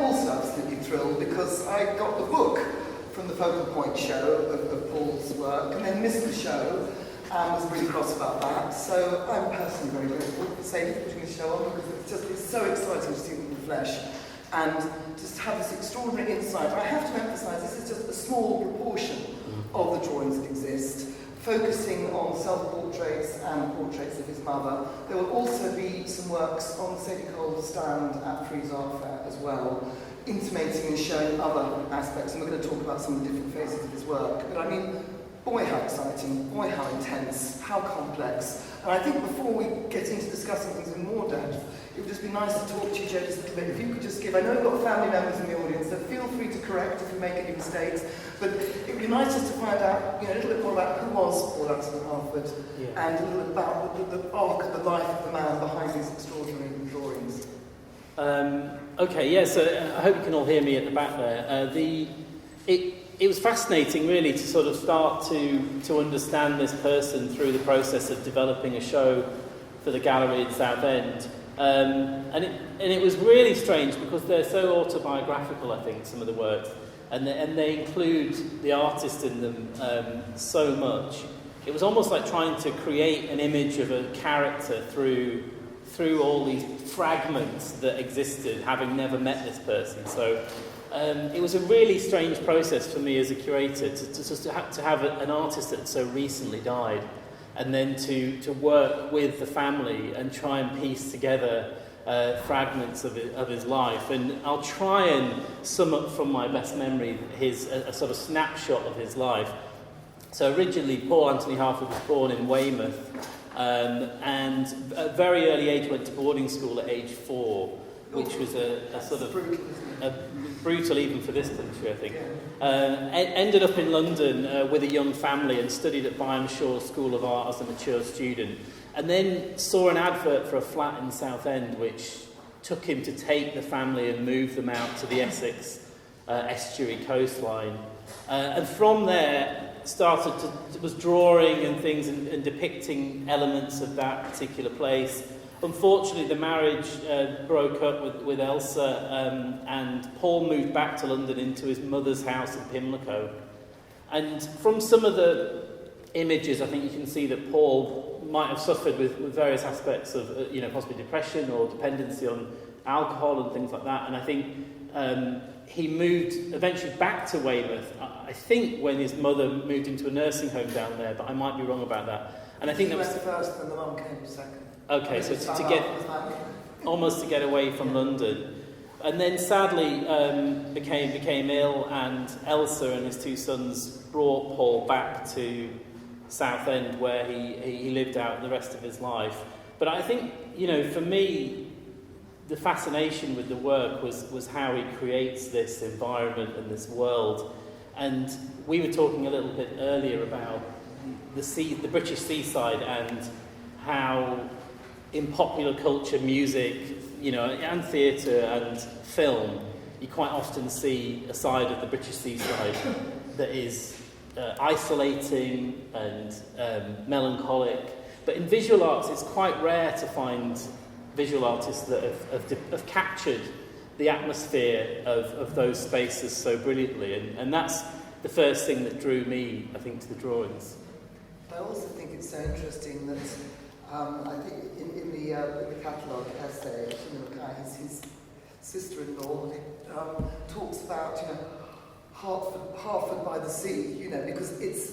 also absolutely thrilled because I got the book from the Focal Point show of Paul's work, and then missed the show, and was really cross about that. So I'm personally very grateful for Sadie for putting the show on, because it's so exciting to see them in the flesh, and just have this extraordinary insight. I have to emphasise, this is just a small proportion of the drawings that exist, focusing on self-portraits and portraits of his mother. There will also be some works on the Sadie Cole stand at Frieze Art Fair as well, intimating and showing other aspects, and we're going to talk about some of the different phases of his work. But I mean, boy how exciting, boy how intense, how complex. And I think before we get into discussing things in more depth, it would just be nice to talk to you, Joe, just a little bit. If you could just give, I know we've got family members in the audience, so feel free to correct if you make any mistakes, but it would be nice just to find out, a little bit more about who was Paul Anthony Harford, and a little bit about the arc of the life of the man behind these extraordinary drawings. So I hope you can all hear me at the back there. It was fascinating, really, to sort of start to understand this person through the process of developing a show for the gallery in Southend. And it was really strange because they're so autobiographical, I think, some of the works, and they include the artist in them so much. It was almost like trying to create an image of a character through all these fragments that existed, having never met this person. So it was a really strange process for me as a curator to have an artist that had so recently died, and then to work with the family and try and piece together fragments of his life. And I'll try and sum up from my best memory a sort of snapshot of his life. So originally, Paul Anthony Harford was born in Weymouth, and at a very early age went to boarding school at age 4, which was a sort of brutal even for this country, I think. Ended up in London with a young family and studied at Byam Shaw's School of Art as a mature student, and then saw an advert for a flat in Southend which took him to take the family and move them out to the Essex estuary coastline, and from there was drawing and things and depicting elements of that particular place. Unfortunately, the marriage broke up with Elsa, and Paul moved back to London into his mother's house in Pimlico. And from some of the images, I think you can see that Paul might have suffered with various aspects of, possibly depression or dependency on alcohol and things like that. And I think he moved eventually back to Weymouth, I think when his mother moved into a nursing home down there, but I might be wrong about that. And I think he that was went first and the mum came second. Okay, so to get away from London. And then sadly became ill, and Elsa and his 2 sons brought Paul back to Southend, where he lived out the rest of his life. But I think, for me, the fascination with the work was how he creates this environment and this world. And we were talking a little bit earlier about the British seaside, and how in popular culture, music, and theatre and film, you quite often see a side of the British seaside that is isolating and melancholic. But in visual arts, it's quite rare to find visual artists that have captured the atmosphere of those spaces so brilliantly. And that's the first thing that drew me, I think, to the drawings. I also think it's so interesting that I think in the catalogue essay, his sister-in-law, talks about Harford by the sea, because it's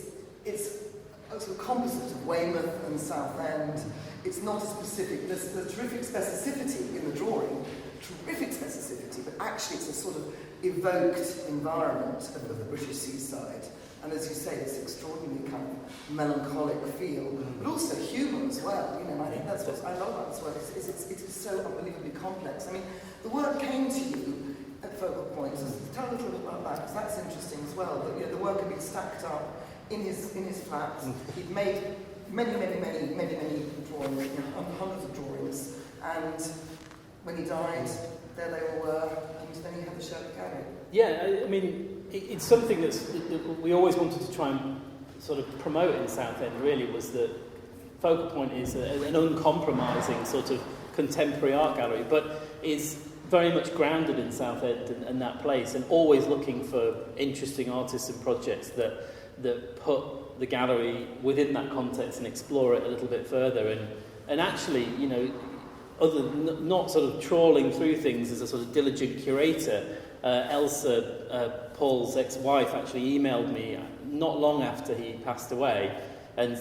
a sort of composite of Weymouth and Southend. It's not a specific. There's terrific specificity in the drawing, but actually it's a sort of evoked environment of the British seaside. And as you say, this extraordinarily kind of melancholic feel, but also humour as well. And I think that's what I love about this work. It is so unbelievably complex. I mean, the work came to you at Focal Point. So tell a little bit about that, because that's interesting as well. That the work had been stacked up in his flat. He'd made many drawings, hundreds of drawings, and when he died, there they all were, and then he had the show at the gallery. Yeah, I mean, it's something that we always wanted to try and sort of promote in Southend, really, was that Focal Point is an uncompromising sort of contemporary art gallery, but is very much grounded in Southend and that place, and always looking for interesting artists and projects that put the gallery within that context and explore it a little bit further. And actually, you know, other than not sort of trawling through things as a sort of diligent curator, Elsa, Paul's ex-wife, actually emailed me not long after he passed away. And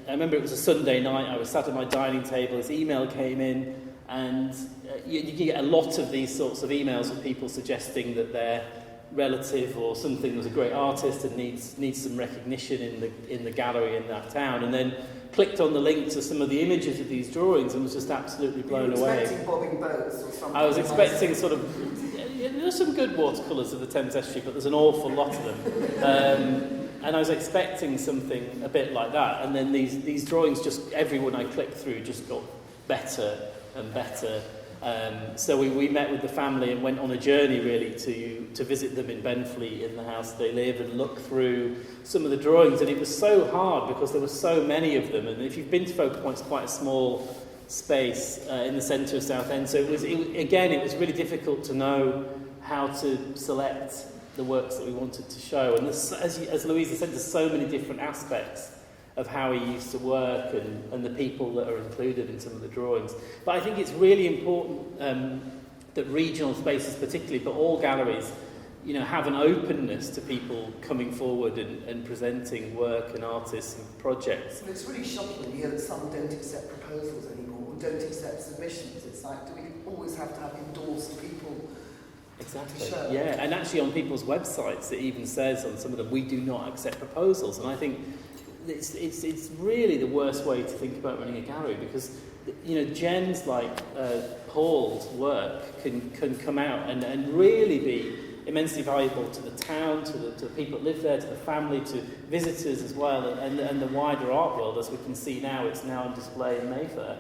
I remember it was a Sunday night, I was sat at my dining table, his email came in, and you get a lot of these sorts of emails with people suggesting that their relative or something was a great artist and needs some recognition in the gallery in that town, and then clicked on the link to some of the images of these drawings and was just absolutely blown away. You were expecting bobbing boats or something? I was expecting sort of... There's some good watercolours of the Thames Estuary, but there's an awful lot of them. And I was expecting something a bit like that, and then these drawings, just everyone I clicked through just got better and better. So we met with the family and went on a journey really to visit them in Benfleet in the house they live and look through some of the drawings, and it was so hard because there were so many of them, and if you've been to Focal Point, it's quite a small space in the centre of Southend, so it was really difficult to know how to select the works that we wanted to show. And as Louisa said, there's so many different aspects of how he used to work and the people that are included in some of the drawings. But I think it's really important that regional spaces particularly, but all galleries, you know, have an openness to people coming forward and presenting work and artists and projects. And it's really shocking to hear that some don't accept proposals anymore, or don't accept submissions. It's like, do we always have to have endorsed people? Exactly. Yeah, and actually on people's websites it even says on some of them, we do not accept proposals, and I think it's really the worst way to think about running a gallery, because you know gems like Paul's work can come out and really be immensely valuable to the town, to the people that live there, to the family, to visitors as well, and the wider art world. As we can see now, it's now on display in Mayfair.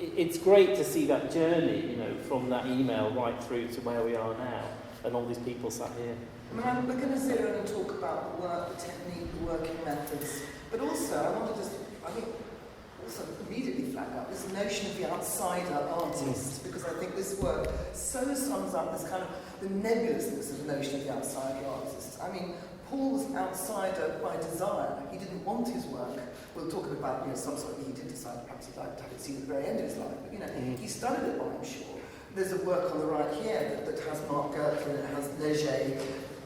It's great to see that journey, you know, from that email right through to where we are now, and all these people sat here. I mean, we're going to sit and talk about the work, the technique, the working methods, but also I want to also immediately flag up this notion of the outsider artist, because I think this work so sums up this kind of the nebulousness of the notion of the outsider artist. I mean, Paul was an outsider by desire. He didn't want his work. We'll talk about, you know, some sort of, he did decide perhaps he'd like to have it seen at the very end of his life, but, you know, he studied it, I'm sure. There's a work on the right here that has Mark Goethe and it has Leger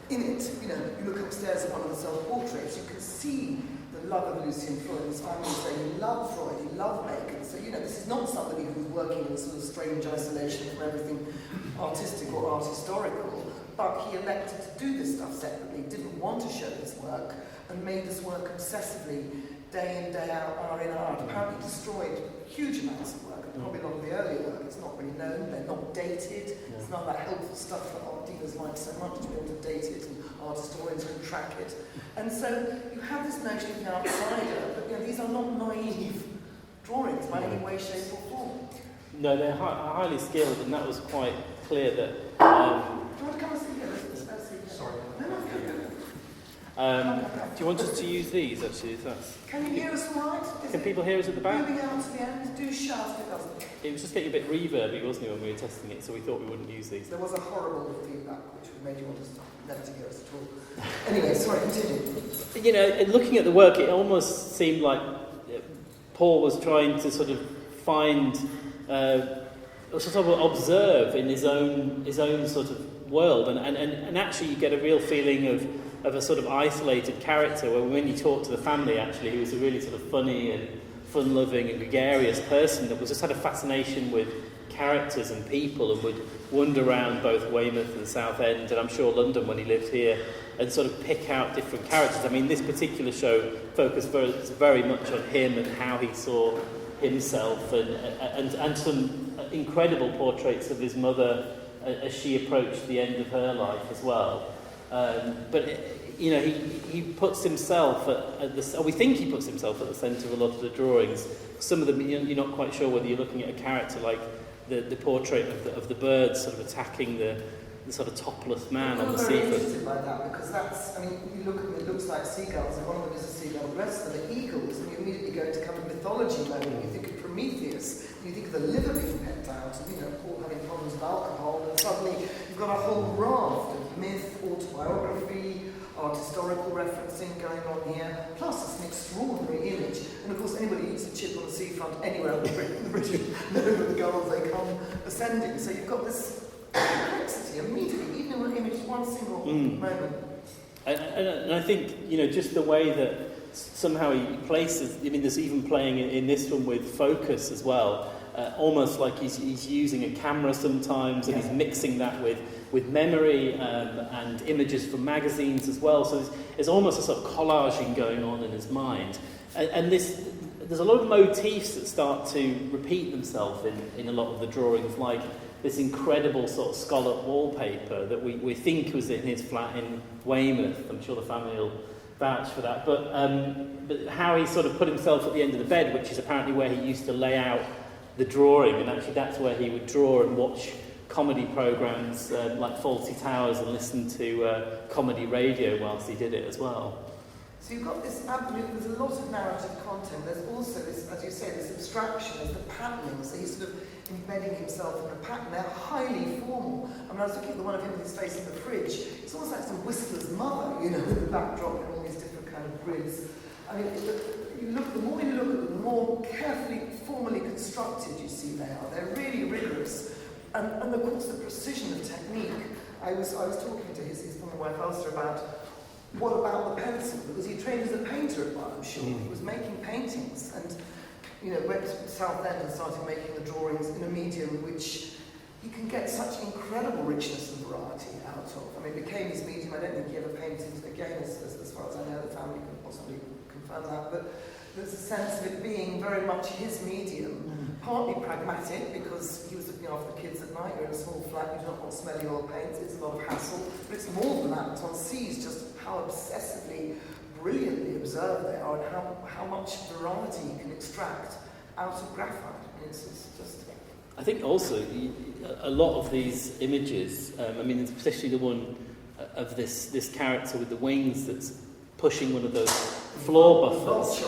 in it. You know, you look upstairs at one of the self-portraits, you can see the love of Lucien Freud. His family say he loved Freud, he loved Bacon. So, you know, this is not somebody who was working in a sort of strange isolation from everything artistic or art historical, but he elected to do this stuff separately, didn't want to show his work, and made this work obsessively, day in, day out, hour in, hour out. Apparently destroyed huge amounts of work, and probably a lot of the earlier work. It's not really known, they're not dated. It's not that helpful stuff that art dealers like so much, to be able to date it, and art historians can track it. And so you have this notion of the outsider, but you know, these are not naive drawings by any way, shape or form. No, they're highly skilled, and that was quite clear that... Do you want to come and see here? Sorry. No, no, do you want us to use these, actually? Can you hear us all right? Can people hear us at the back? Moving out to the end, do shout if it doesn't. It was just getting a bit reverby, wasn't it, when we were testing it, so we thought we wouldn't use these. There was a horrible feedback which made you want to stop, never to hear us at all. Anyway, sorry, continue. You know, in looking at the work, it almost seemed like Paul was trying to sort of find, sort of observe in his own sort of world, and actually you get a real feeling of a sort of isolated character, where when you talk to the family, actually, he was a really sort of funny and fun-loving and gregarious person that was just had a fascination with characters and people, and would wander around both Weymouth and Southend, and I'm sure London when he lived here, and sort of pick out different characters. I mean, this particular show focused very much on him and how he saw himself, and some incredible portraits of his mother as she approached the end of her life as well. But you know, he puts himself we think he puts himself at the centre of a lot of the drawings. Some of them you're not quite sure whether you're looking at a character, like the portrait of the bird sort of attacking the sort of topless man on the seafront. I'm very interested by that, because that's, I mean, you look at them, it looks like seagulls, and one of them is a seagull. The rest of them are eagles, and you immediately go into kind of mythology mode, and you think of Prometheus, and you think of the liver being pecked out, and Paul having problems with alcohol, and suddenly you've got a whole raft of myth, autobiography, art historical referencing going on here, plus it's an extraordinary image. And of course, anybody eats a chip on the seafront anywhere in the British know that the gulls, they come ascending. So you've got this complexity immediately, even in an image, one single moment. And I think, just the way that somehow he places, there's even playing in this one with focus as well, almost like he's using a camera sometimes, and he's mixing that with memory and images from magazines as well. So there's almost a sort of collaging going on in his mind. And there's a lot of motifs that start to repeat themselves in a lot of the drawings, like this incredible sort of scallop wallpaper that we think was in his flat in Weymouth. I'm sure the family will vouch for that. But how he sort of put himself at the end of the bed, which is apparently where he used to lay out the drawing, and actually that's where he would draw and watch comedy programmes like Fawlty Towers and listen to comedy radio whilst he did it as well. So you've got this there's a lot of narrative content. There's also this, as you say, this abstraction, there's the patterning. So he's sort of embedding himself in a pattern. They're highly formal. I was looking at the one of him with his face in the fridge. It's almost like some Whistler's Mother, with the backdrop and all these different kind of grids. The more you look at them, the more carefully, formally constructed you see they are. They're really rigorous. And of course, the precision of technique. I was talking to his former wife, Elsa, about what about the pencil? Because he trained as a painter at one, I'm sure. He was making paintings and, went to Southend and started making the drawings in a medium which he can get such incredible richness and variety out of. It became his medium. I don't think he ever painted again, as far as I know. The family can possibly confirm that. But there's a sense of it being very much his medium, partly pragmatic, because he was looking after the kids at night. You're in a small flat, you do not want smelly oil paints, it's a lot of hassle. But it's more than that. One sees just how obsessively, brilliantly observed they are, and how much variety you can extract out of graphite. It's just... I think also a lot of these images, especially the one of this character with the wings that's pushing one of those floor buffers,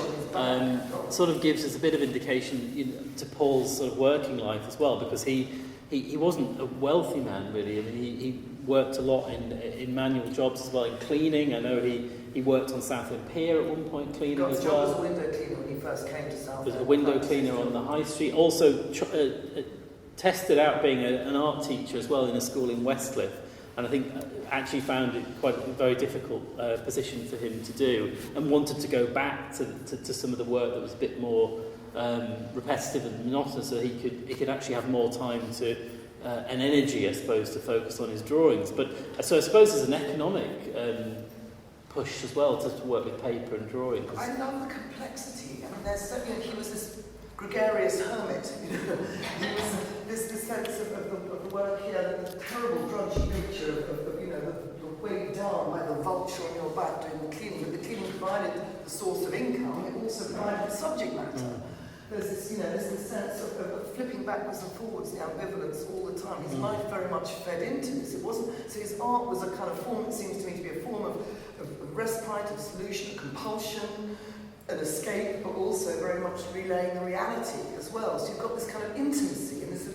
sort of gives us a bit of indication to Paul's sort of working life as well, because he wasn't a wealthy man really. He worked a lot in manual jobs as well, in cleaning. I know he worked on Southend Pier at one point, cleaning as well. He was a window cleaner when he first came to Southend. Was a window cleaner on the high street. Also tested out being an art teacher as well in a school in Westcliff. And I think actually found it quite a very difficult position for him to do, and wanted to go back to some of the work that was a bit more repetitive and monotonous, so he could actually have more time to and energy, I suppose, to focus on his drawings. But so I suppose there's an economic push as well to work with paper and drawing. I love the complexity. There's certainly he was this gregarious hermit. He was this sense of the work here, the terrible drudgy picture of you're weighed down by the vulture on your back doing the cleaning. But the cleaning provided the source of income. It also provided the subject matter. There's this sense of flipping backwards and forwards, the ambivalence all the time. His life very much fed into this. It wasn't. So his art was a kind of form. It seems to me to be a form of respite, of solution, compulsion, an escape, but also very much relaying the reality as well. So you've got this kind of intimacy and this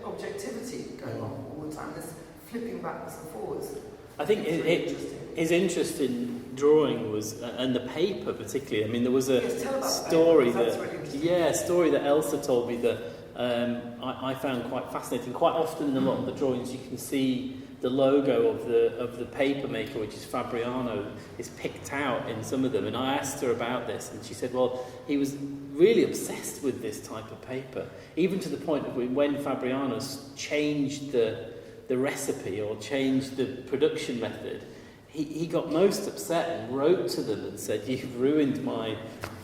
objectivity going on all the time, this flipping backwards and forwards. I think his interest in drawing was, and the paper particularly. There was a story that Elsa told me that I found quite fascinating. Quite often in a lot of the drawings you can see the logo of the paper maker, which is Fabriano, is picked out in some of them. And I asked her about this, and she said, well, he was really obsessed with this type of paper, even to the point of when Fabriano's changed the recipe or changed the production method, he got most upset and wrote to them and said, you've ruined my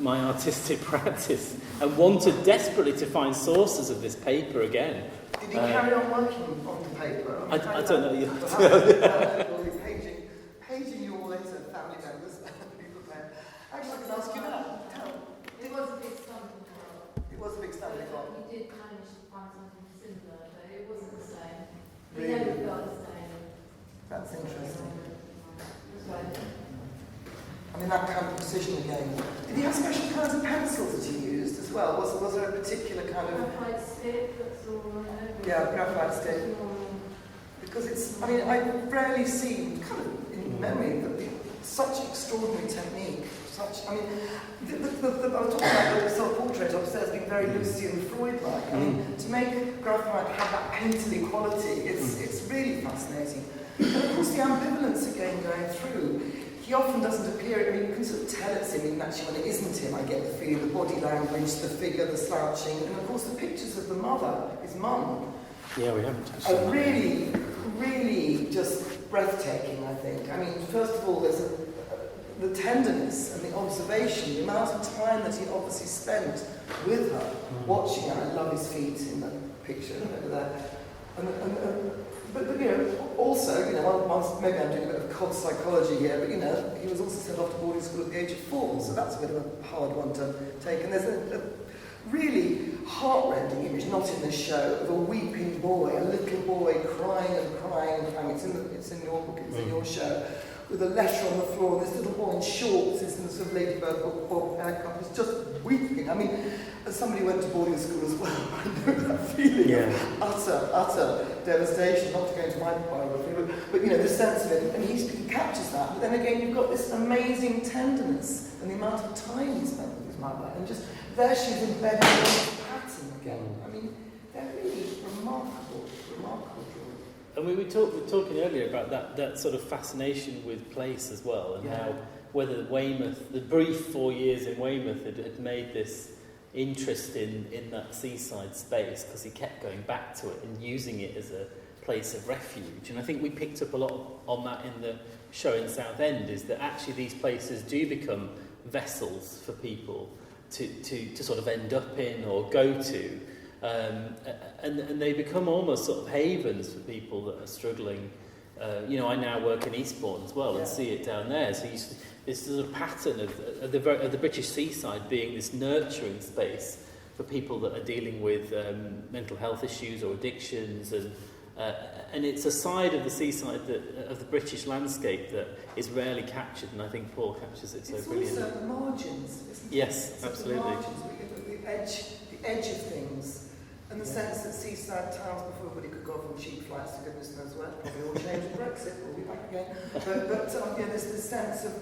artistic practice, and wanted desperately to find sources of this paper again. Did he carry on working on the paper? I don't know. Paging you all into family members. Actually, I can ask you now. It was a big stumbling block. It was a big stumbling block. We did manage to find something similar, but it wasn't the same. We Really? never got the same. That's interesting. That kind of precision again. Did he have special kinds of pencils that he used as well? well? Was there a particular kind of... Graphite stick, that's all right. Yeah, graphite stick. Because it's, I mean, I've rarely seen, kind of in memory, such extraordinary technique. I mean, I was talking about the self-portrait upstairs being very Lucian Freud-like. I mean, to make graphite have that painterly quality, it's really fascinating. And of course, the ambivalence again going through. He often doesn't appear, I mean, you can sort of tell it's him, even actually when it isn't him, I get the feeling, the body language, the figure, the slouching, and of course the pictures of the mother, his mum, Yeah, we haven't touched are on that. really, really just breathtaking, I think. I mean, first of all, there's the tenderness and the observation, the amount of time that he obviously spent with her, watching her. I love his feet in the picture, over there. But you know, also, you know, maybe I'm doing a bit of cod psychology here, but you know, he was also sent off to boarding school at the age of 4, so that's a bit of a hard one to take. And there's a really heart-rending image, not in this show, of a weeping boy, a little boy crying and crying and crying. It's in your book, it's in your show, with a letter on the floor, and this little boy in shorts is in the sort of Ladybird book haircut, is just weeping. I mean, as somebody who went to boarding school as well, I know that feeling of utter devastation, not to go into my biography, but you know, the sense of it, and he captures that. But then again, you've got this amazing tenderness and the amount of time he spent with his mother, and just there she's embedded in this pattern again. I mean, they're really remarkable drawings. And we were talking earlier about that sort of fascination with place as well, and how whether Weymouth, the brief 4 years in Weymouth, had made this interest in that seaside space, because he kept going back to it and using it as a place of refuge. And I think we picked up a lot on that in the show in Southend, is that actually these places do become vessels for people to sort of end up in or go to. And they become almost sort of havens for people that are struggling. You know, I now work in Eastbourne as well, and see it down there. So this sort of pattern of the British seaside being this nurturing space for people that are dealing with mental health issues or addictions, and it's a side of the seaside of the British landscape that is rarely captured, and I think Paul captures it so brilliantly. It's also the margins, isn't it? Yes, absolutely. The margins, the edge of things. And the sense that seaside towns, before everybody could go off on cheap flights to goodness knows where, probably all changed with Brexit, we'll be back again. But there's this sense of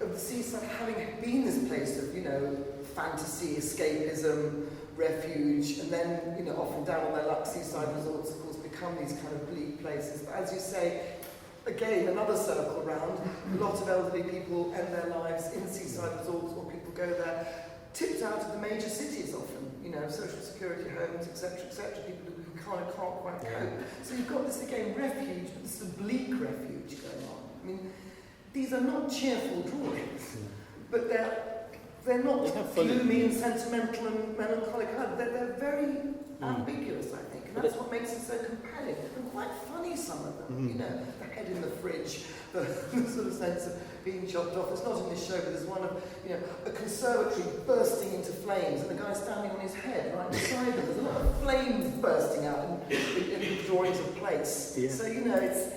the seaside having been this place of, you know, fantasy, escapism, refuge, and then, you know, often down on their luck, seaside resorts, of course, become these kind of bleak places. But as you say, again, another circle round, a lot of elderly people end their lives in seaside resorts, or people go there, tipped out of the major cities often, you know, social security homes, etc., people who kind of can't quite cope. So you've got this, again, refuge, but this bleak refuge going on. I mean, these are not cheerful drawings, but they're not gloomy and sentimental and melancholic. They're very ambiguous, I think, and that's what makes it so compelling and quite funny, some of them. You know, the head in the fridge, the sort of sense of being chopped off. It's not in this show, but there's one of, you know, a conservatory bursting into flames and a guy standing on his head right beside them. There's a lot of flames bursting out in the drawings of place. Yeah. So, you know, it's...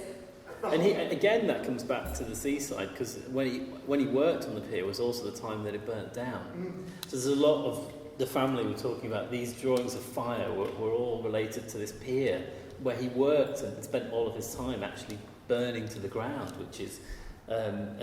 And again, that comes back to the seaside, because when he worked on the pier was also the time that it burnt down. So there's a lot of the family we're talking about. These drawings of fire were all related to this pier where he worked and spent all of his time actually burning to the ground, which is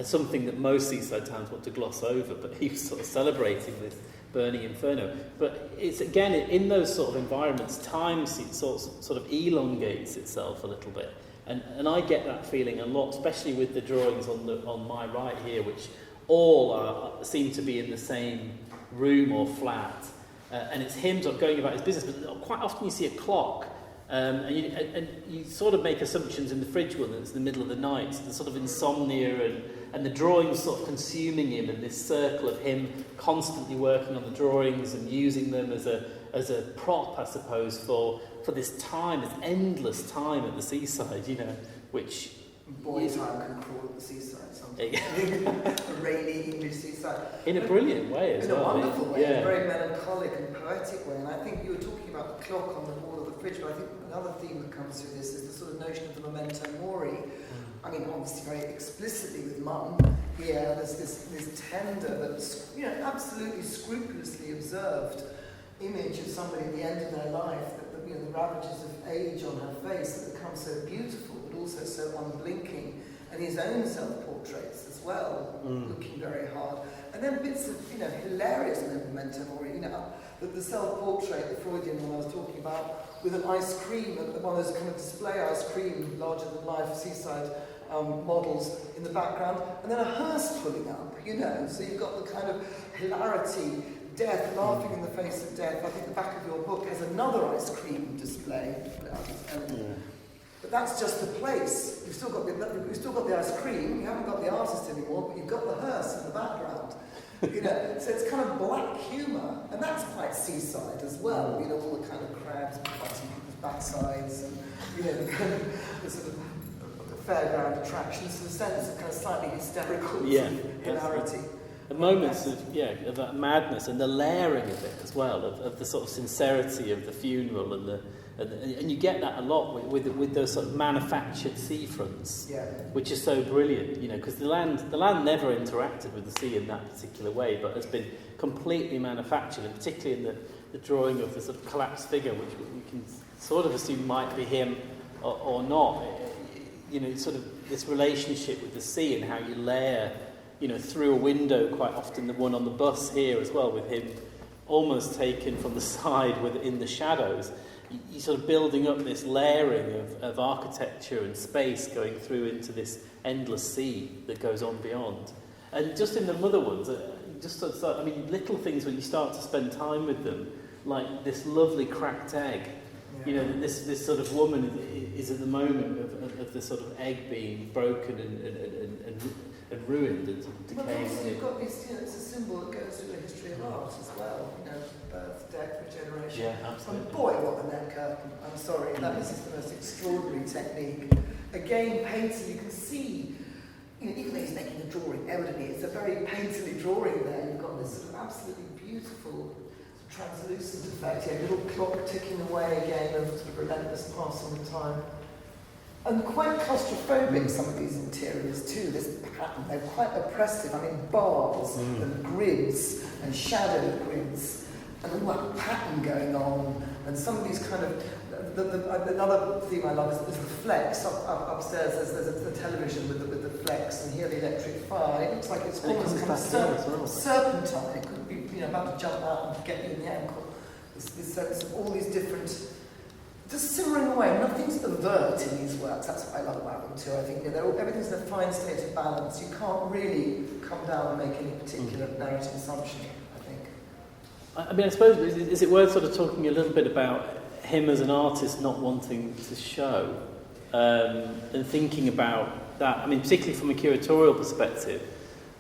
something that most seaside towns want to gloss over. But he was sort of celebrating this burning inferno. But it's again in those sort of environments, time sort of elongates itself a little bit. And I get that feeling a lot, especially with the drawings on my right here, which all seem to be in the same room or flat. And it's him sort of going about his business, but quite often you see a clock. And you sort of make assumptions in the fridge one that it's the middle of the night, the sort of insomnia and the drawings sort of consuming him, and this circle of him constantly working on the drawings and using them as a prop, I suppose, for this time, this endless time at the seaside, you know, which... Boy time can crawl at the seaside sometimes. A rainy English seaside. In a brilliant way as well. In a wonderful way, in a very melancholic and poetic way. And I think you were talking about the clock on the wall of the fridge, but I think another theme that comes through this is the sort of notion of the memento mori. I mean, obviously very explicitly with Mum here, there's this tender that's, you know, absolutely scrupulously observed image of somebody at the end of their life, that you know, the ravages of age on her face that become so beautiful, but also so unblinking, and his own self-portraits as well, looking very hard. And then bits of, you know, hilarious momentum, or, you know, the self-portrait, the Freudian one I was talking about, with an ice cream, one of those kind of display ice cream, larger-than-life seaside models in the background, and then a hearse pulling up, you know, so you've got the kind of hilarity, death, laughing in the face of death. I think the back of your book has another ice cream display. But that's just the place. You've still got the ice cream, you haven't got the artist anymore, but you've got the hearse in the background. You know, so it's kind of black humour, and that's quite seaside as well. You know, all the kind of crabs biting people's backsides, and you know, the sort of fairground attractions, in a sense of kind of slightly hysterical hilarity. The moments of that madness and the layering of it as well, of the sort of sincerity of the funeral, and you get that a lot with those sort of manufactured seafronts, which is so brilliant, you know, because the land never interacted with the sea in that particular way, but has been completely manufactured, and particularly in the drawing of the sort of collapsed figure, which we can sort of assume might be him or not. You know, sort of this relationship with the sea and how you layer, you know, through a window, quite often the one on the bus here as well, with him almost taken from the side in the shadows. You're sort of building up this layering of architecture and space going through into this endless sea that goes on beyond. And just in the mother ones, I mean, little things when you start to spend time with them, like this lovely cracked egg. You know, this sort of woman is at the moment of the sort of egg being broken and ruined and decaying. Well, also you've got this, you know, it's a symbol that goes through the history of art as well. You know, birth, death, regeneration. Yeah, absolutely. And boy, what the neck curtain. I'm sorry, that is the most extraordinary technique. Again, painting, you can see, you know, even though he's making a drawing, evidently it's a very painterly drawing there. You've got this sort of absolutely beautiful translucent effect, little clock ticking away again of sort of relentless passing of time. And quite claustrophobic, some of these interiors too, this pattern, they're quite oppressive. I mean, bars and grids and shadow grids and all that pattern going on, and some of these kind of, another theme I love is the flex. Upstairs there's the television with the flex, and here the electric fire. It looks like it's almost kind of serpentine. It could be, you know, about to jump out and get you in the ankle. This sense of all these different, just simmering away. Nothing's overt in these works. That's what I love about them too. I think, you know, everything's in a fine state of balance. You can't really come down and make any particular narrative assumption, I think. I mean, I suppose, is it worth sort of talking a little bit about him as an artist not wanting to show, and thinking about that, I mean, particularly from a curatorial perspective,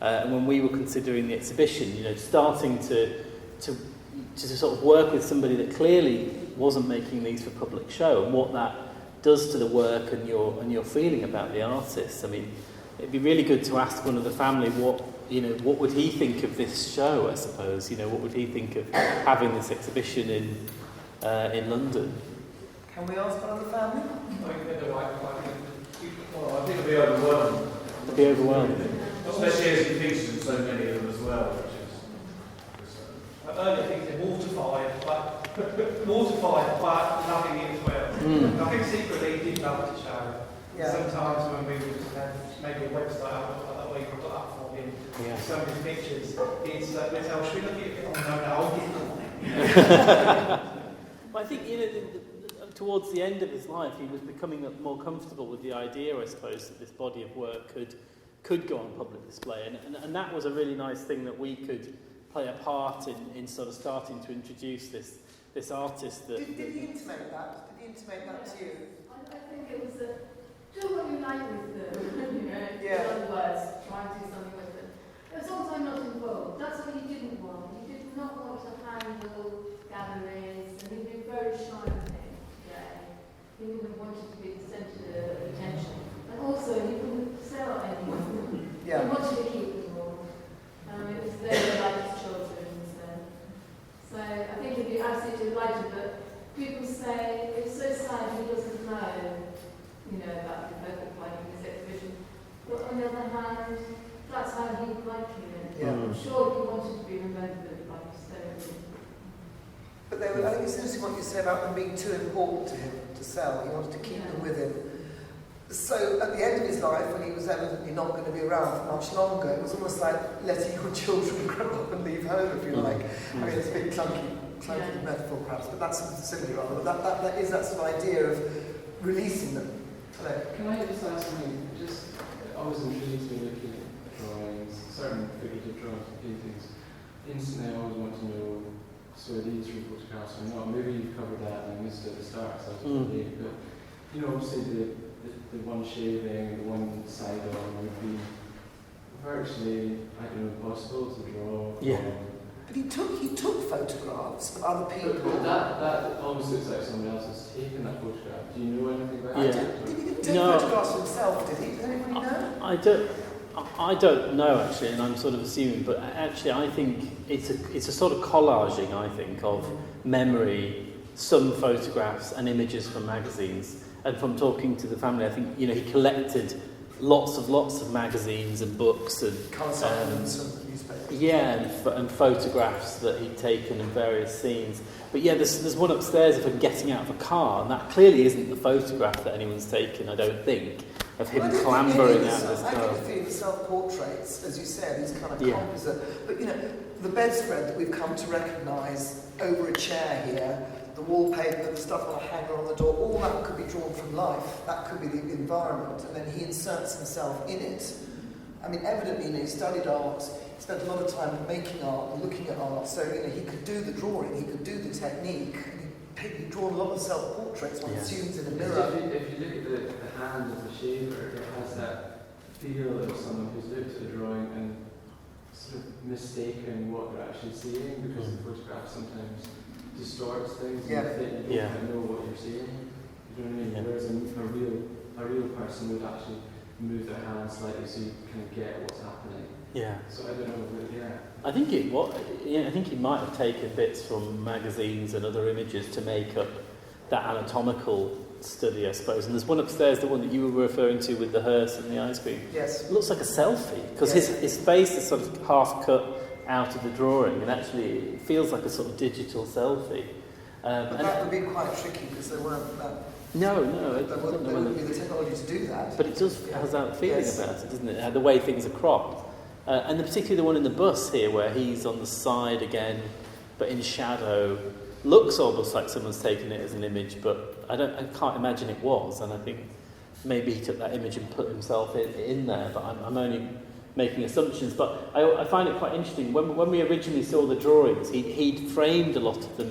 and when we were considering the exhibition, you know, starting to sort of work with somebody that clearly wasn't making these for public show, and what that does to the work and your feeling about the artist. I mean, it'd be really good to ask one of the family what would he think of this show, I suppose. You know, what would he think of having this exhibition in London? Can we ask one of the family? I think it'll be overwhelming. It'll be overwhelming. Especially as he features so many of them as well, which is... I think they're mortified, but loving it as well. I think secretly he did love to show. Yeah. Sometimes when we would have maybe a website that we put up for him, some of his pictures, it's let's how should we look at it? Oh no, I'll get it. Well, I think, you know, towards the end of his life, he was becoming more comfortable with the idea, I suppose, that this body of work could go on public display, and that was a really nice thing that we could play a part in sort of starting to introduce this artist. Did he intimate that? Did he intimate that to you? I think it was do what you like with them, you know, Yeah. in other words, try and do something with them. It was also not involved. That's what he didn't want. He did not want to handle galleries, and he'd been very shy of it today. He wouldn't have wanted to be the centre of attention. And also, he wouldn't sell anything. Yeah. He wanted to keep them all. It was there like his children. So I think he'd be absolutely delighted, but people say it's so sad he doesn't know, you know, about the focal point of his exhibition. But on the other hand, that's how he'd like it. Yeah. I'm sure he wanted to be remembered by posterity. But but they were, I think it's interesting what you say about them being too important to him to sell. He wanted to keep them with him. So at the end of his life, when he was evidently not going to be around for much longer, it was almost like letting your children grow up and leave home, if you like. I mean, it's a bit clunky metaphor perhaps, but that's similar rather. That is that sort of idea of releasing them. Hello. Can I just ask something? I was intrigued in looking at drawings, certain figurative drawings and paintings. Instantly, I always want to know, so are these from photographs or not? Maybe you've covered that and I missed it at the start, so I was late. But, you know, obviously the one shaving, the one side on would be virtually, I don't know, impossible to draw. Yeah. But he took photographs of other people. But that almost looks like someone else has taken that photograph. Do you know anything about that? Did he take photographs himself, did he? Does anybody know? I don't know actually, and I'm sort of assuming, but actually I think it's a sort of collaging, I think, of memory, some photographs and images from magazines. And from talking to the family, I think, you know, he collected lots of magazines and books and newspapers. Yeah, and photographs that he'd taken in various scenes. But yeah, there's one upstairs of him getting out of a car, and that clearly isn't the photograph that anyone's taken, I don't think, of him clambering out of this car. I get the feeling the self-portraits, as you said, these kind of composite. But, you know, the bedspread that we've come to recognise over a chair here, the wallpaper, the stuff on a hanger on the door, all that could be drawn from life. That could be the environment, and then he inserts himself in it. I mean, evidently, you know, he studied art, he spent a lot of time making art and looking at art, so, you know, he could do the drawing, he could do the technique. He'd drawn a lot of self-portraits, one assumes in a mirror. If you look at the hand of the shaver, it has that feel of someone who's looked at a drawing and sort of mistaken what they're actually seeing, because the photograph sometimes distorts things and you don't kind of know what you're seeing. You know what I mean? Whereas a real person would actually move their hand slightly so you kind of get what's happening. Yeah. So I don't know, but I think he might have taken bits from magazines and other images to make up that anatomical study, I suppose. And there's one upstairs, the one that you were referring to with the hearse and the ice cream. Yes. It looks like a selfie because his face is sort of half cut out of the drawing, and actually it feels like a sort of digital selfie. But that would be quite tricky because there weren't that. No, there wouldn't be the technology to do that. But it does has that feeling about it, doesn't it? The way things are cropped. And particularly the one in the bus here, where he's on the side again, but in shadow, looks almost like someone's taken it as an image, but I can't imagine it was. And I think maybe he took that image and put himself in there. But I'm only making assumptions. But I find it quite interesting. When we originally saw the drawings, he'd framed a lot of them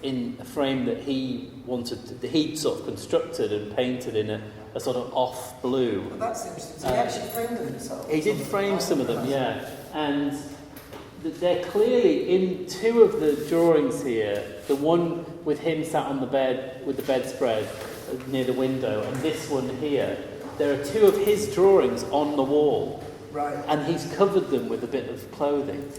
in a frame that he'd sort of constructed and painted in a sort of off blue. Well, that's interesting. So he actually framed them himself. He did frame some of them, yeah. And they're clearly in two of the drawings here. The one with him sat on the bed with the bedspread near the window, and this one here. There are two of his drawings on the wall. Right. And he's covered them with a bit of clothing.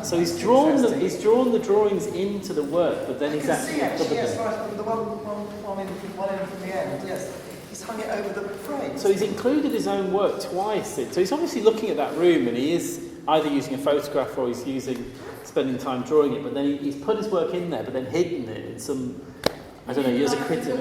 So he's drawn them. He's drawn the drawings into the work, but then he's actually covered them. Yes, right. The one in from the end. Yes, he's hung it over the frame. So he's included his own work twice. So he's obviously looking at that room, and he is either using a photograph or he's spending time drawing it. But then he's put his work in there, but then hidden it in some. I don't know. As a critic.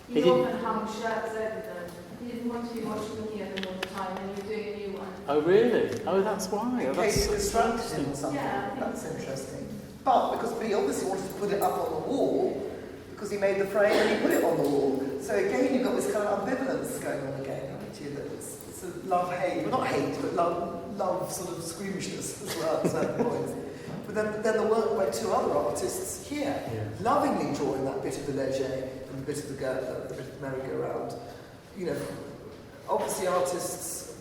He often hung shirts over them. He didn't want to be watching looking at them all the time when you're doing a new one. Oh, really? Oh, that's why. In case he distracted him or something. Yeah, that's interesting. But because he obviously wanted to put it up on the wall, because he made the frame and he put it on the wall. So again, you've got this kind of ambivalence going on again, haven't you? That it's a love-hate, well, not hate, but love sort of squeamishness as well at certain points. But then the work by two other artists here, lovingly drawing that bit of the Leger and the bit of the merry-go-round. You know, obviously artists,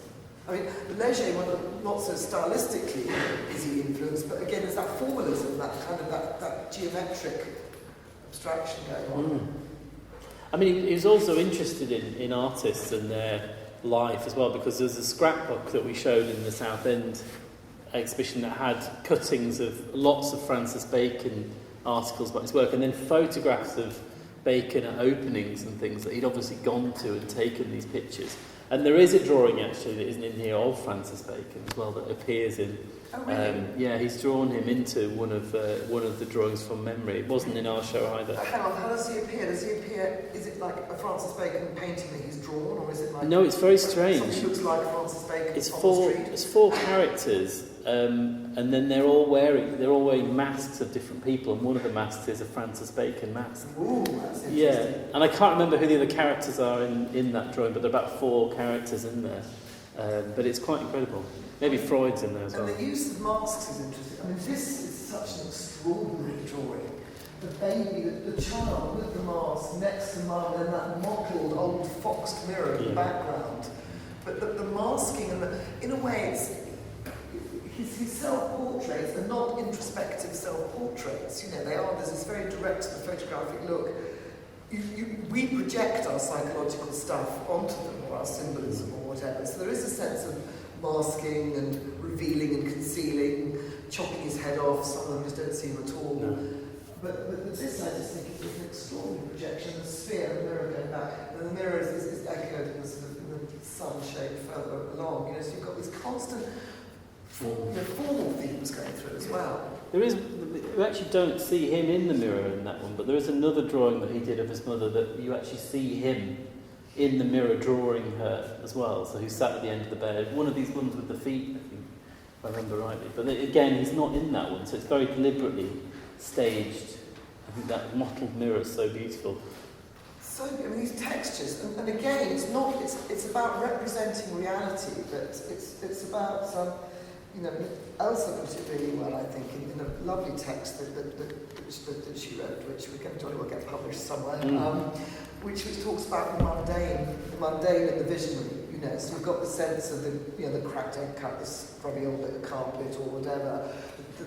I mean, the Leger one, not so stylistically is he influenced, but again, there's that formalism, that kind of that geometric abstraction going on. I mean, he was also interested in artists and their life as well, because there's a scrapbook that we showed in the South End exhibition that had cuttings of lots of Francis Bacon articles about his work, and then photographs of Bacon at openings and things that he'd obviously gone to and taken these pictures. And there is a drawing actually that isn't in here of Francis Bacon as well that appears in. Oh, really? Yeah, he's drawn him into one of the drawings from memory. It wasn't in our show either. Hang on, how does he appear? Does he appear, is it like a Francis Bacon painting that he's drawn, or is it like... No, it's very strange. Something looks like Francis Bacon It's on four. the street? It's four characters, and then they're all wearing masks of different people, and one of the masks is a Francis Bacon mask. Ooh, that's interesting. Yeah, and I can't remember who the other characters are in that drawing, but there are about 4 characters in there. But it's quite incredible. Maybe Freud's in there as well. And the use of masks is interesting. I mean, this is such an extraordinary drawing. The baby, the child with the mask next to mum, and that mottled old foxed mirror in the background. But the masking, and in a way, it's his self-portraits are not introspective self-portraits. You know, they are. There's this very direct photographic look. We project our psychological stuff onto them, or our symbolism, or whatever. So there is a sense of masking and revealing and concealing, chopping his head off. Some of them just don't see him at all. No. But this, I just think, is an extraordinary projection. The sphere, the mirror going back, and the mirror is echoed in the sort of in the sun shape further along. You know, so you've got these constant formal themes going through as well. There is. You actually don't see him in the mirror in that one, but there is another drawing that he did of his mother that you actually see him in the mirror drawing her as well. So he sat at the end of the bed. One of these ones with the feet, I think, if I remember rightly. But again, he's not in that one, so it's very deliberately staged. I think that mottled mirror is so beautiful. So, I mean, these textures, and again, it's about representing reality, but it's about you know, Elsa put it really well, I think, in a lovely text that she wrote, which we can jolly well get published somewhere, which talks about the mundane and the visionary. You know, so you've got the sense of the cracked egg cup, this grubby old bit of carpet or whatever,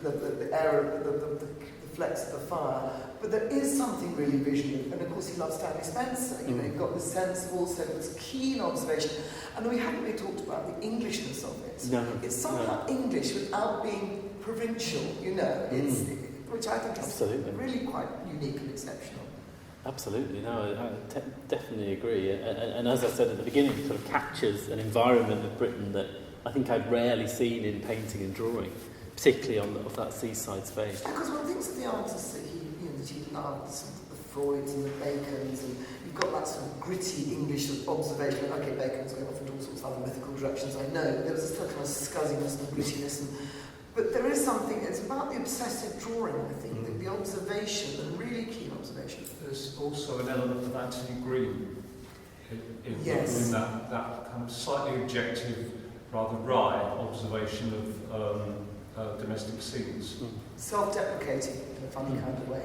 the air of the flecks of the fire. But there is something really visionary, and of course he loves Stanley Spencer. You know, you've got this sense of also this keen observation, and we haven't really talked about the Englishness of it. No, It's somehow English without being provincial. You know, it's which I think is Absolutely. really quite unique and exceptional. Absolutely, no, I definitely agree. And as I said at the beginning, it sort of captures an environment of Britain that I think I've rarely seen in painting and drawing, particularly of that seaside space. Because one thinks of the artists that he loved, the Freuds and the Bacons, and you've got that sort of gritty English sort of observation. Okay, Bacon's going off into all sorts of other mythical directions, I know, but there was a sort of kind of scuzziness and grittiness. But there is something, it's about the obsessive drawing, I think, the observation, and really keen observation. There's also an element of Anthony Green in that kind of slightly objective, rather wry observation of domestic scenes. Self-deprecating in a funny kind of way.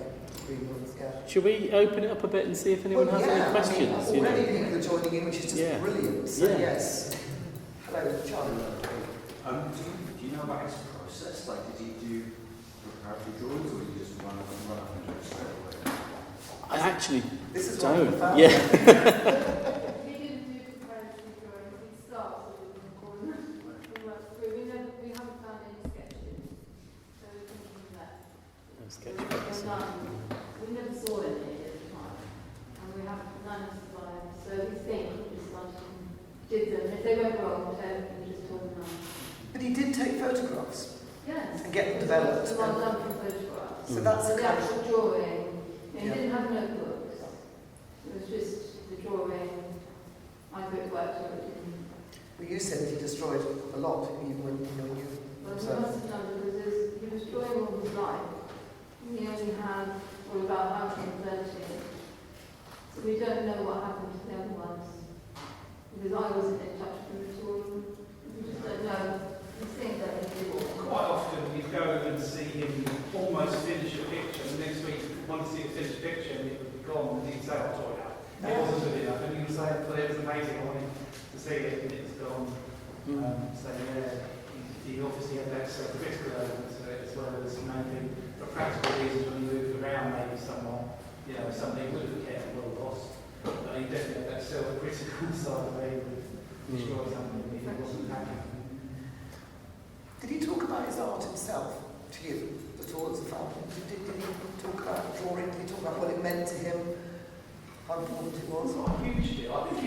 Green ones, yeah. Should we open it up a bit and see if anyone has any questions? I mean, already people are joining in, which is just brilliant. So yes. Hello, Charlie. Do you know about his process? Like, did he do preparatory drawings, or did he just run up and do it straight away? I actually This is don't. what we found. Yeah. He didn't do preparatory drawings, he started with the corner. We haven't found any sketches, so we're thinking of that. We never saw any at the time, and we haven't none survived. So we think this one did them. If they went wrong, we just told them off. But he did take photographs Yes. and get them developed. The one done from photographs. So that's So a the kind of... actual drawing. He Yeah. didn't have notebooks. It was just the drawing. Either it worked or it didn't. Well, you said that he destroyed a lot, even when you Well, he observed. must have done because he was drawing all his life. He only had about 130. So we don't know what happened to the other ones. Because I wasn't in touch with them at all. We just don't know. We think that he did. Quite often you go and see him almost finish a picture, and next week you want to see a finished picture and it would be gone, and he'd say, "Oh, sorry, that wasn't good enough," and he would say, "But it was amazing, I wanted to see it, and it was gone." So yeah, he obviously had that self-critical element to it, as well as maybe for practical reasons when he moved around, maybe someone, somebody would have kept well lost. But he definitely had that self-critical side of it, would destroy something if he wasn't happy. Did he talk about his art himself to you at all as a family? Did he talk about drawing? Did he talk about what it meant to him? How important it was? It's not a huge deal. I think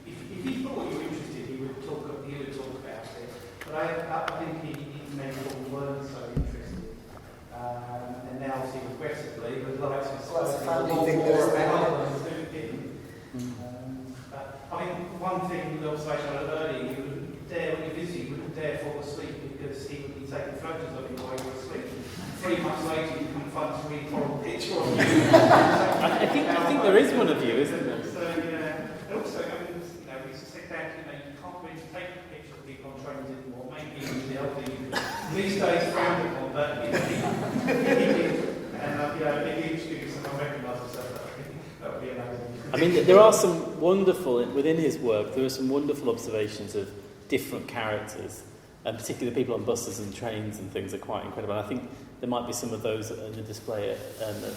if if he thought you were interested, he would talk about it. But I think he maybe weren't so interested. And now, obviously, regrettably, would like to family more thing that's about him. I mean, one thing, the observation I had earlier, you wouldn't dare, when you're busy, you wouldn't dare fall asleep because he would be taking photos of you while you were asleep. 3 months later, you come front to me for a picture of you. I think there is one of you, isn't there? So, yeah. And also, I mean, we used to sit down, you can't really take a picture of people on trains anymore. Maybe even the elderly. These days, frowned upon, but he did. And, if he introduced someone recognise himself, that would be amazing. I mean, there are some wonderful, within his work, there are some wonderful observations of different characters, and particularly the people on buses and trains and things are quite incredible. And I think there might be some of those in the display at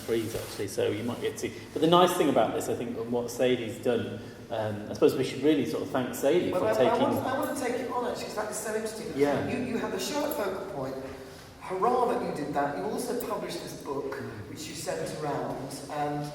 Freeze, actually, so you might get to. But the nice thing about this, I think, and what Sadie's done, I suppose we should really sort of thank Sadie for taking... I want to take it on, actually, because that is so interesting. Yeah. You had the show at Focal Point. Hurrah that you did that. You also published this book, which you sent around. And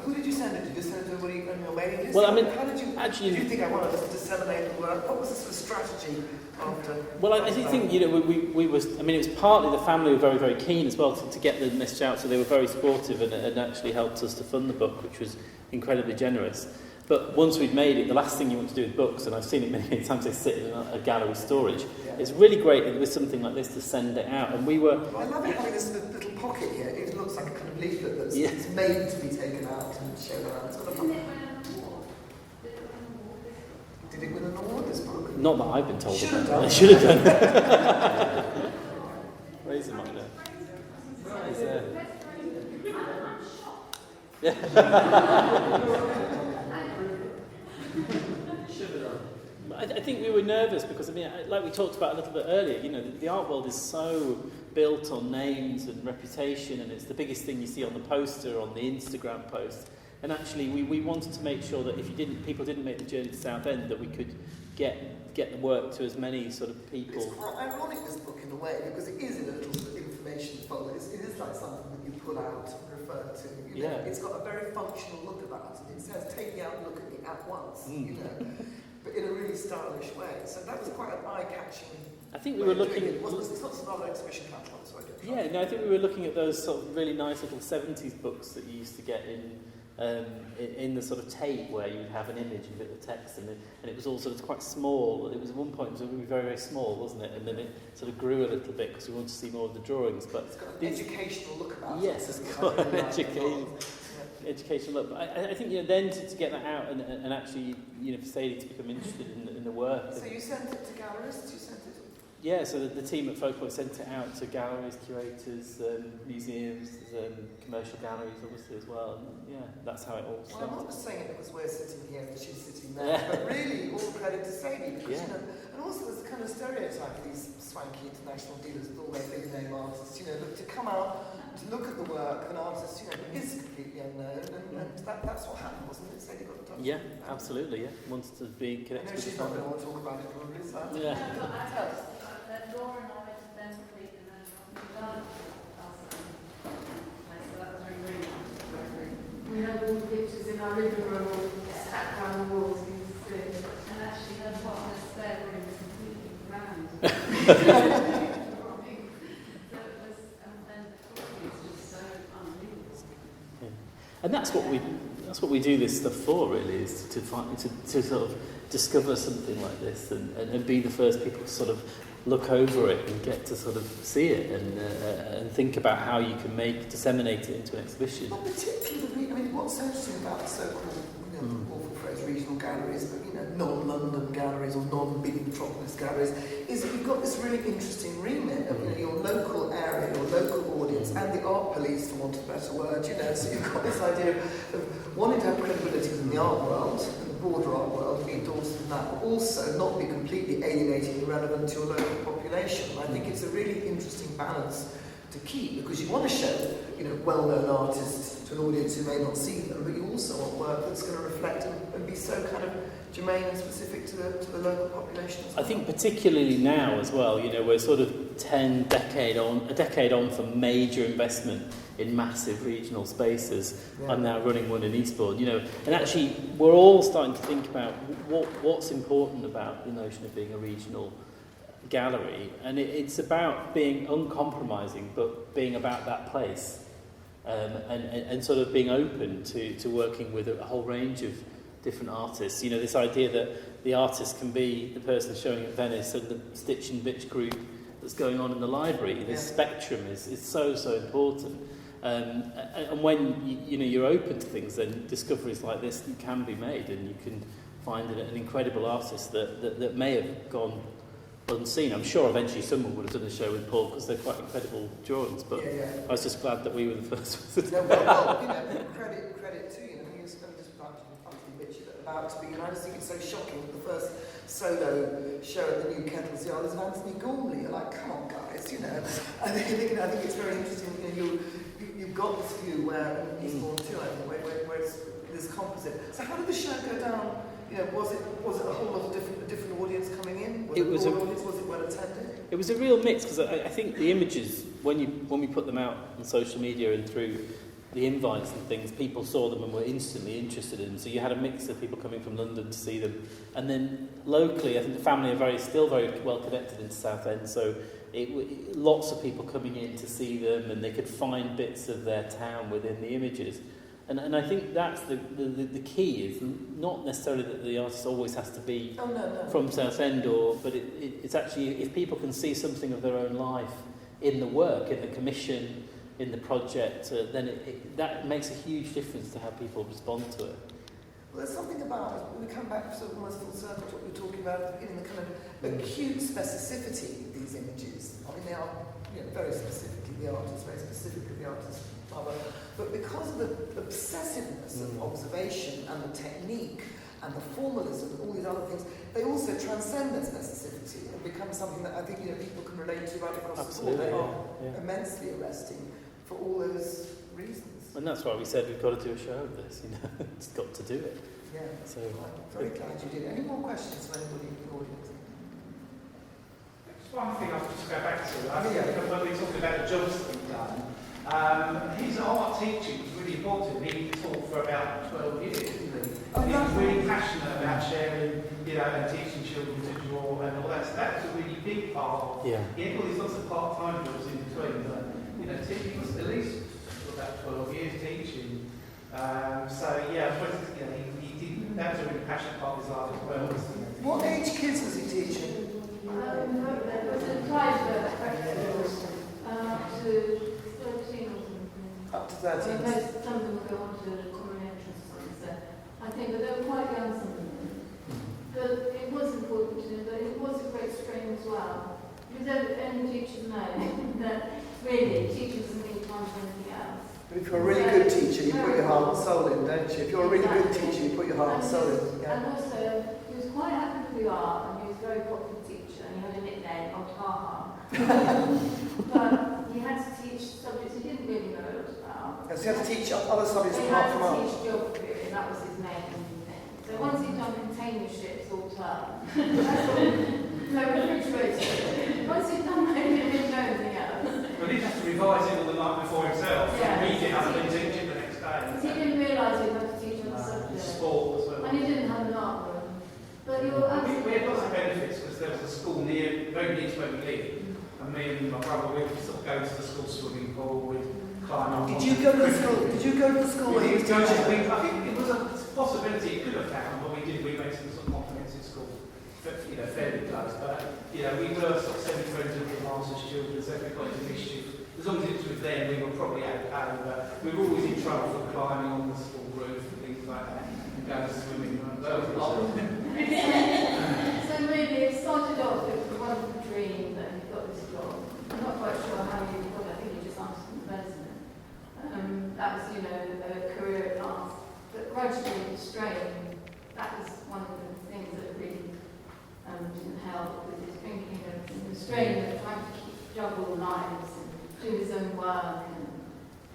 who did you send it to? Did you send it to everybody on your mailing list? Well, I mean, how did you actually, did you think I wanted to disseminate the work? What was the sort of strategy after? Well, I think we was. I mean, it was partly the family were very, very keen as well to get the message out, so they were very supportive and actually helped us to fund the book, which was incredibly generous. But once we'd made it, the last thing you want to do with books, and I've seen it many times, they sit in a gallery storage. Yeah. It's really great with something like this to send it out. And we were... I love it having this little pocket here. It looks like a kind of leaflet that's it's made to be taken out and shown around. It's got a Did it win an award, this book? Not that I've been told. Should have done. Should have done. Raise him up there. He's there. I think we were nervous because, I mean, like we talked about a little bit earlier, the art world is so built on names and reputation, and it's the biggest thing you see on the poster, on the Instagram post. And actually, we wanted to make sure that if people didn't make the journey to Southend, that we could get the work to as many sort of people. It's quite ironic, this book, in a way, because it is in a little sort of information folder. It is like something that you pull out and refer to. It's got a very functional look about it. It says, take me out and look at me at once, but in a really stylish way. So that was quite an eye-catching. I think we were looking at... It's not another exhibition catalogue, so I don't know. Yeah, no, I think we were looking at those sort of really nice little 70s books that you used to get in the sort of tape where you would have an image and a bit of text, and it was all sort of quite small. It was at one point it was really very, very small, wasn't it? And then it sort of grew a little bit because we wanted to see more of the drawings. But it's got an educational look about it. Yes, it's got an educational look. But I think then to get that out and actually for Sadie to become interested in the work. So you sent it to gallerists? You sent it? Yeah, so the team at Focal Point sent it out to galleries, curators, museums, commercial galleries, obviously, as well. And, that's how it all started. Well, I'm not just saying it because we're sitting here and she's sitting there, but really all credit to Sadie. Because, and also there's a kind of stereotype of these swanky international dealers with all their big name artists, to come out, to look at the work of an artist, is completely unknown, and that's what happened, wasn't it? Sadie got in touch. Yeah, absolutely, yeah. Wants to be connected. I know she's not going to want to talk about it, probably, is that? Yeah. Laura and I went to Denver and then we done last time. So that was really nice. We had all the pictures in our living room all stacked around the walls, you can see. And actually her partner's spare room was completely round. So it was, and the coffee is just so unbelievable. Yeah. And that's what we do this stuff for, really, is to sort of discover something like this and be the first people to sort of look over it and get to sort of see it and think about how you can disseminate it into an exhibition. Well, particularly, what's so interesting about the so-called, awful phrase, regional galleries, but non-London galleries or non-big metropolis galleries, is that you've got this really interesting remit of your local area, your local audience, and the art police, for want of a better word. So you've got this idea of wanting to have credibility in the art world, broader art world, be endorsed in that, but also not be completely alienating and irrelevant to your local population. And I think it's a really interesting balance to keep, because you want to show, well-known artists to an audience who may not see them, but you also want work that's going to reflect and be so kind of germane and specific to the local population as well. I think particularly now as well, we're sort of a decade on from major investment in massive regional spaces. I'm now running one in Eastbourne, you know, and actually we're all starting to think about what's important about the notion of being a regional gallery, and it's about being uncompromising, but being about that place, and sort of being open to working with a whole range of different artists. You know, this idea that the artist can be the person showing at Venice and the Stitch and Bitch group that's going on in the library. This spectrum is so important. And when you're open to things, then discoveries like this can be made, and you can find an incredible artist that may have gone unseen. I'm sure eventually someone would have done a show with Paul because they're quite incredible drawings, but I was just glad that we were the first ones. Well, credit to you. I think it's just about to be, and I just think it's so shocking that the first solo show at the New Kettle's Yard is of Anthony Gormley. You're like, come on, guys, you know. I think it's very interesting. You know, you've got this view where Eastbourne too, I think, where it's this composite. So how did the show go down? You know, was it a whole lot of different audience coming in? Was it well attended? It was a real mix, because I think the images, when we put them out on social media and through the invites and things, people saw them and were instantly interested in them. So you had a mix of people coming from London to see them, and then locally, I think the family are still very well connected into Southend. So lots of people coming in to see them, and they could find bits of their town within the images. And I think that's the key, is not necessarily that the artist always has to be from Southend, but it's actually, if people can see something of their own life in the work, in the commission, in the project, then that makes a huge difference to how people respond to it. Well, there's something about, we come back sort of almost full circle to what we were talking about at the beginning, the kind of acute specificity of these images. I mean, they are very specifically the artist, very specifically the artist, but because of the obsessiveness of observation and the technique and the formalism and all these other things, they also transcend their specificity and become something that I think people can relate to right across the board. They are immensely arresting for all those reasons. And that's why we said we've got to do a show of this, it's got to do it. Yeah, so I'm very glad you did. Any more questions for anybody in the audience? Just one thing I'll just go back to. I think when we're talking about the jobs that we've done, his art teaching was really important. He taught for about 12 years, didn't he? He was really passionate about sharing, and teaching children to draw and all that. So that was a really big part of. He had all these lots of part-time jobs in between, but he was at least for about 12 years teaching. I suppose he did. That was a really passionate part of his life as well. What age kids was he teaching? There was a private practice up to 13 or something. Up to 13. Some of them would go on to common entrance science there. I think, but they were quite young, some of them. But it was important to them, but it was a great strain as well. Because only teachers know that really teachers are really time for anything else. But if you're a really good teacher, you put your heart and soul in, don't you? If you're a really good teacher, you put your heart and soul in. Yeah. And also, he was quite happy with the art, and he was a very popular teacher, and he had a nickname called Ha. But he had to teach subjects he didn't really know a lot about. Yes, he had to teach other subjects apart from art. He had to teach geography, and that was his main thing. So once he'd done container ships all term, no refrigerator. Once he'd done that, he didn't know anything else. But he'd have to revise it all the night before himself, read it and then teach it the next day. Because he didn't realise he'd have to teach other subjects. Sport as well. And he didn't have an art room. But you're absolutely we had lots of benefits because there was a school very near to where we lived. And me and my brother, we'd sort of go to the school swimming pool, we'd climb up. Did you go to the school where he was teaching? I think it was a possibility it could have happened, but we did. We made some sort of comprehensive school, fairly close. But we were sort of semi-friends with the master's children, so if we got into mischief, as long as it was with them, we were probably okay. But we were always in trouble for climbing on the school roof and things like that, and going swimming. So really, it started off with a wonderful dream that he got this job. I'm not quite sure how he got it. I think he just asked him the president. That was, a career path. But gradually, the strain, that was one of the things that really didn't help with his thinking. The strain of trying to juggle lives and do his own work and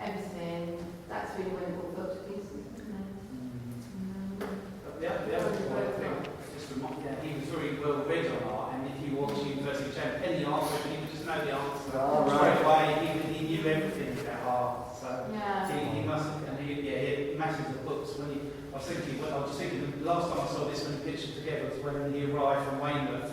everything. That's really when it all fell to pieces, isn't it? The other thing, just he was very well read on art, and if you watch University Champ, any art, he would just know the answer straight away. He knew everything about art. So last time I saw this many pictures together was when he arrived from Weymouth.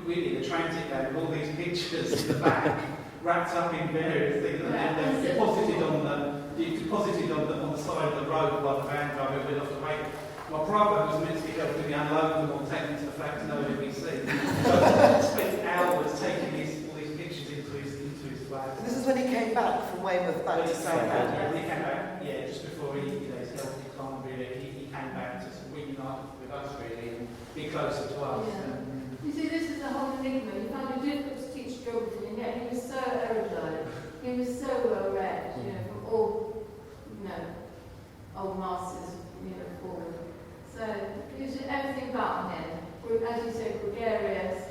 Really, the transit van with all these pictures in the back, wrapped up in various things, and then they're deposited on the side of the road while the van driver went off to Weymouth. My brother was meant to be helping me unload them or take them to the flat to know where we see. So I spent hours taking all these pictures into his flat. And this is when he came back from Weymouth back to Southampton. When he came back, yeah, just before his health declined really, he came back to reunite with us really and be closer to us. Yeah. You see, this is the whole enigma. You found it difficult to teach geography, and yet he was so erudite. He was so well read, from all, old masters, forward. So it was everything about him, as you said, gregarious,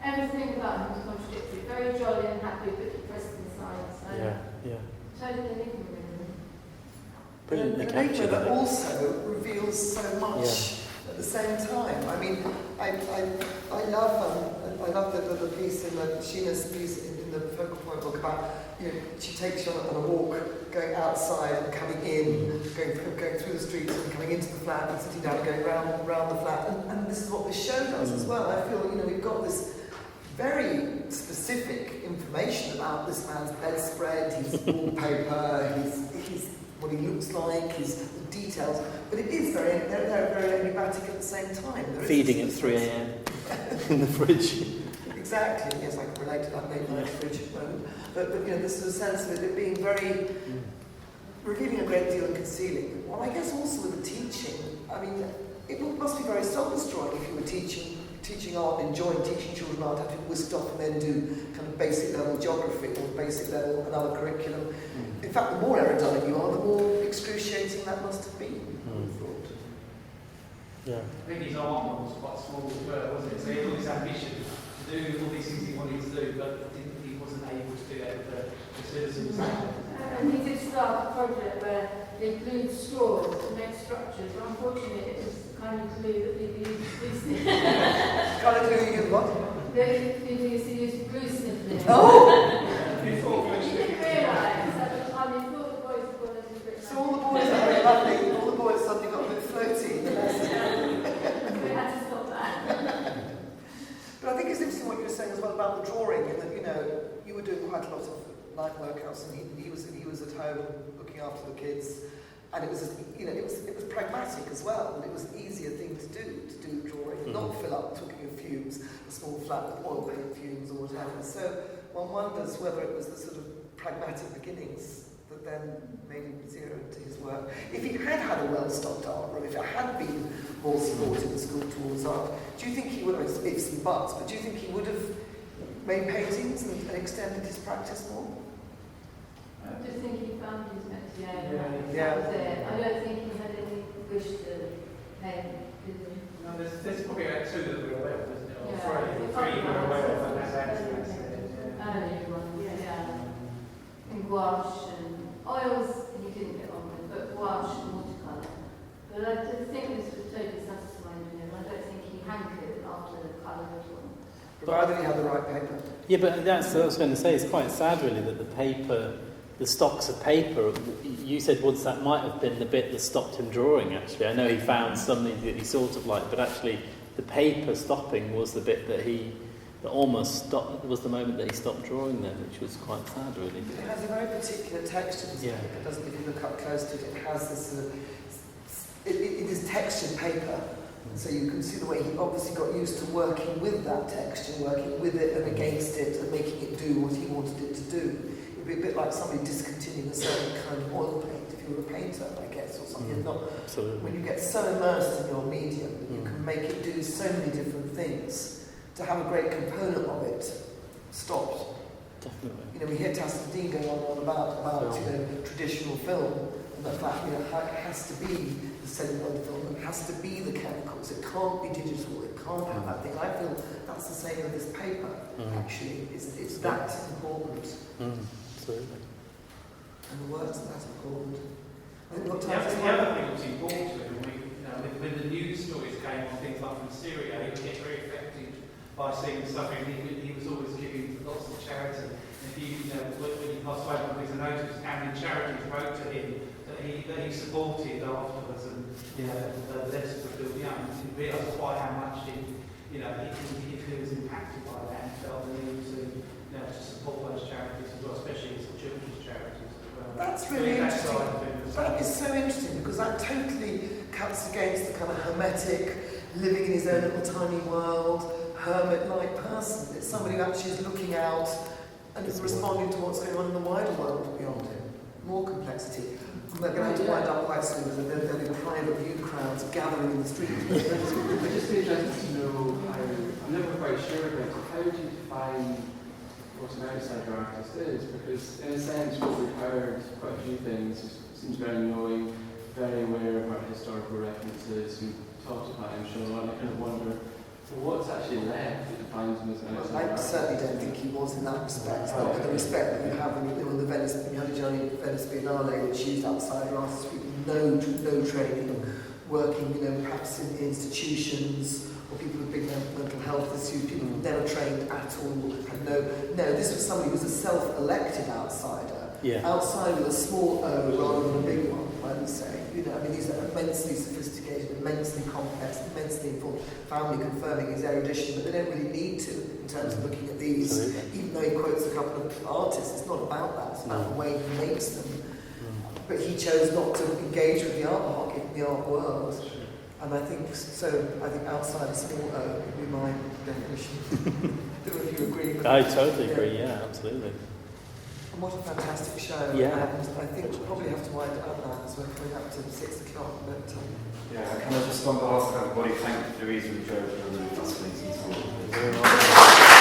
everything about him was contradictory. Very jolly and happy, but depressed inside. So totally enigma with him. Brilliantly An captured. enigma that also reveals so much at the same time. I mean, I love the piece in the Sheena's piece in the Focal Point book about, she takes you on a walk, going outside and coming in, going through the streets and coming into the flat and sitting down and going round the flat. And this is what this show does as well. I feel, we've got this very specific information about this man's bedspread, his wallpaper, his what he looks like, his details, but it is they're very enigmatic at the same time. Feeding at 3 a.m. in the fridge. Exactly, yes, I can relate to that late night fridge moment. But this is a sense of it being very, revealing a great deal and concealing. Well, I guess also with the teaching, I mean, it must be very soul-destroying if you were teaching art, enjoying teaching children art, having to whisk off and then do kind of basic level geography or basic level another curriculum. In fact, the more erudite you are, the more excruciating that must have been, I would have thought. Yeah. I think his art was quite small as well, wasn't it? So he had all this ambition to do all these things he wanted to do, but he wasn't able to do that with the citizens. And he did start a project where they glued straws to make structures, but unfortunately it was the kind of glue that people used to glue sniff. Kind of glue you what? People used to use glue sniffing. Oh! He didn't realise at the time he thought the boys were going to do it. So all the boys are very lovely, all the boys suddenly got a bit floaty. We had to stop that. But I think it's interesting what you were saying as well about the drawing, and that you were doing quite a lot of night workouts, and he was at home looking after the kids, and it was it was pragmatic as well, and it was an easier thing to do drawing, not fill up talking of fumes, a small flat with oil paint fumes or whatever. So one wonders whether it was the sort of pragmatic beginnings that then made him zero into his work. If he had a well-stocked art room, if it had been more supported in school towards art, do you think he would have, ifs and buts, but do you think he would have made paintings and extended his practice more? I just think he found his métier. Yeah. That was it. I don't think he had any wish to paint, did he? No, there's probably about 2 that we're aware of, isn't it? Or Yeah. 3 we're aware of, and that's it. Earlier ones, yeah. And gouache and oils he didn't get on with, but gouache and watercolour. But I just think this was totally satisfying to him. I don't think he hankered after the colour at all. Provided he had the right paper. Yeah, but that's what I was going to say. It's quite sad, really, that the stocks of paper, you said once that might have been the bit that stopped him drawing, actually. I know he found something that he sort of liked, but actually the paper stopping was the bit that almost stopped, was the moment that he stopped drawing then, which was quite sad, really. It has a very particular texture, doesn't Yeah. it? It doesn't, if you look up close to it, it has this sort of, it is textured paper. So you can see the way he obviously got used to working with that texture, working with it and against it and making it do what he wanted it to do. It would be a bit like somebody discontinuing a certain kind of oil paint if you were a painter, I guess, or something. Not, Absolutely. when you get so immersed in your medium that you can make it do so many different things, to have a great component of it stopped. Definitely. We hear Tassadine going on about traditional film, and the fact it has to be the celluloid film, it has to be the chemicals, it can't be digital, it can't have that thing. I feel that's the same with this paper, actually. It's that important. Absolutely. And the words are that important. I think what The other thing that was important to him, when the news stories came on things like from Syria, he would get very affected by seeing the suffering. He was always giving lots of charity. And when he passed away, there was a notice how many charities wrote to him that he supported afterwards, and the letters were filled out. He didn't realise quite how much he was impacted by that, and felt the need to support those charities as well, especially the children's charities as well. That's really interesting. That is so interesting because that totally cuts against the kind of hermetic, living in his own little tiny world, hermit-like person. It's somebody who actually is looking out and is responding to what's going on in the wider world beyond him. More complexity. We're going to have to wind up quite soon, and there'll be private view crowds gathering in the street. I'd just be interested to know how, I'm never quite sure about it, how do you define what an outsider artist is? Because in a sense what we've heard, quite a few things, seems very knowing, very aware of our historical references, we talked about him, Sean, and I kind of wonder, what's actually left that defines him as an outsider I artist? certainly don't think he was in that respect. Not the respect that you have when you in the Venice, when you had a Gianni Venice Biennale, which used outsider artists with no training, working, perhaps in institutions, or people with big mental health issues, people who never trained at all, had no, this was somebody who was a self-elected outsider. Yeah. Outside with a small O rather than a big one, I would say. These are immensely sophisticated, immensely complex, immensely informed, family confirming his erudition, but they don't really need to in terms of looking at these. Absolutely. Even though he quotes a couple of artists, it's not about that, it's about the way he makes them. But he chose not to engage with the art market, the art world. And I think outside a small O would be my definition. I don't know if you agree with I that. totally agree, yeah, absolutely. And what a fantastic show. Yeah. And I think we'll probably have to wind it up now as we're coming up to 6 o'clock. But, Yeah, can I just on behalf of everybody thank Louisa and Joe for a really fascinating talk. Thank you very much.